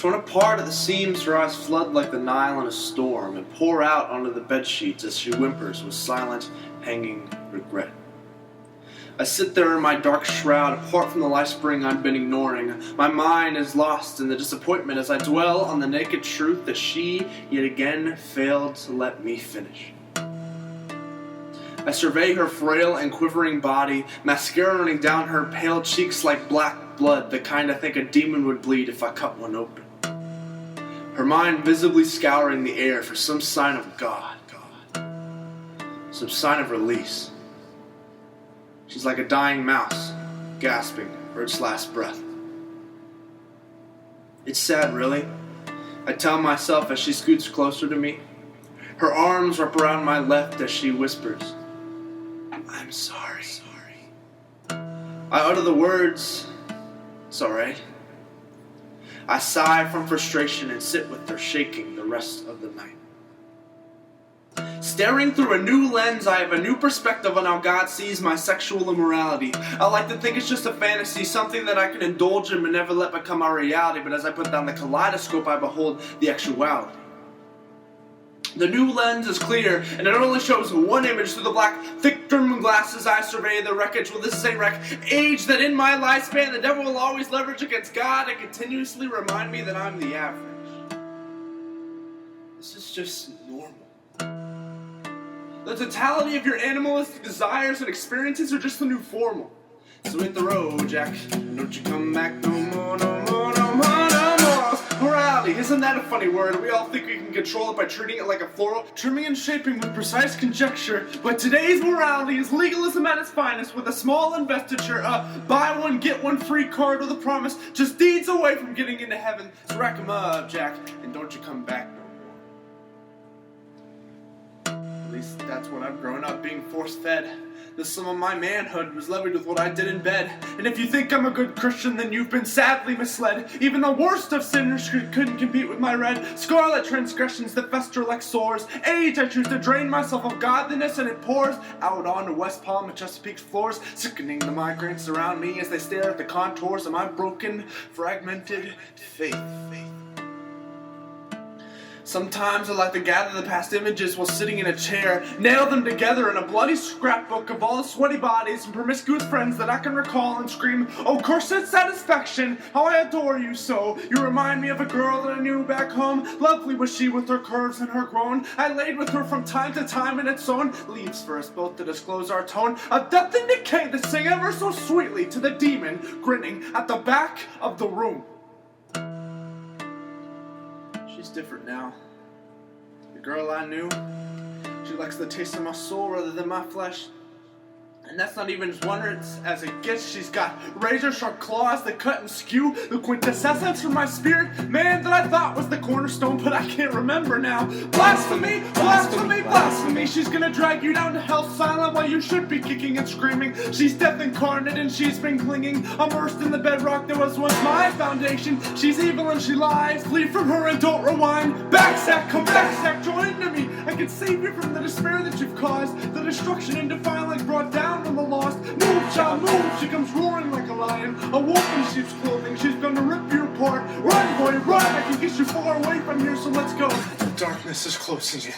Torn apart at the seams, her eyes flood like the Nile in a storm and pour out onto the bedsheets as she whimpers with silent, hanging regret. I sit there in my dark shroud, apart from the life spring I've been ignoring. My mind is lost in the disappointment as I dwell on the naked truth that she yet again failed to let me finish. I survey her frail and quivering body, mascara running down her pale cheeks like black blood, the kind I think a demon would bleed if I cut one open. Her mind visibly scouring the air for some sign of God, some sign of release. She's like a dying mouse, gasping for its last breath. It's sad, really, I tell myself as she scoots closer to me. Her arms wrap around my left as she whispers, "I'm sorry." I utter the words, "It's alright." I sigh from frustration and sit with her, shaking the rest of the night. Staring through a new lens, I have a new perspective on how God sees my sexual immorality. I like to think it's just a fantasy, something that I can indulge in but never let become our reality, but as I put down the kaleidoscope, I behold the actuality. The new lens is clear, and it only shows one image through the black, thick-rimmed glasses. I survey the wreckage. Well, this ain't wreck. Age that in my lifespan, the devil will always leverage against God and continuously remind me that I'm the average. This is just normal. The totality of your animalistic desires and experiences are just the new formal. So hit the road, Jack. Don't you come back no more, no more, no more, no more. Morality, isn't that a funny word? We all think we can control it by treating it like a floral, trimming and shaping with precise conjecture. But today's morality is legalism at its finest, with a small investiture, buy one, get one free card with a promise, just deeds away from getting into heaven. So rack 'em up, Jack, and don't you come back no more. At least that's what I've grown up being force-fed. The sum of my manhood was levied with what I did in bed. And if you think I'm a good Christian, then you've been sadly misled. Even the worst of sinners couldn't compete with my red, scarlet transgressions that fester like sores. Age, I choose to drain myself of godliness, and it pours out onto West Palm and Chesapeake's floors, sickening the migrants around me as they stare at the contours of my broken, fragmented faith. Sometimes I like to gather the past images while sitting in a chair, nail them together in a bloody scrapbook of all the sweaty bodies and promiscuous friends that I can recall and scream, "Oh, cursed satisfaction, how I adore you so. You remind me of a girl that I knew back home. Lovely was she with her curves and her groan. I laid with her from time to time in its own leaves for us both to disclose our tone of death and decay that sing ever so sweetly to the demon grinning at the back of the room." She's different now. The girl I knew, she likes the taste of my soul rather than my flesh. And that's not even as wondrous as it gets. She's got razor-sharp claws that cut and skew the quintessence from my spirit, man, that I thought was the cornerstone, but I can't remember now. Blasphemy, blasphemy, blasphemy. She's gonna drag you down to hell silent while you should be kicking and screaming. She's death incarnate and she's been clinging, immersed in the bedrock that was once my foundation. She's evil and she lies. Flee from her and don't rewind. Backsack, come backsack, join to me. I can save you from the despair that you've caused, the destruction and defilement brought down from the lost. Move, child, move. She comes roaring like a lion, a wolf in sheep's clothing. She's gonna rip you apart. Run, boy, run. I can get you far away from here, so let's go. The darkness is closing in.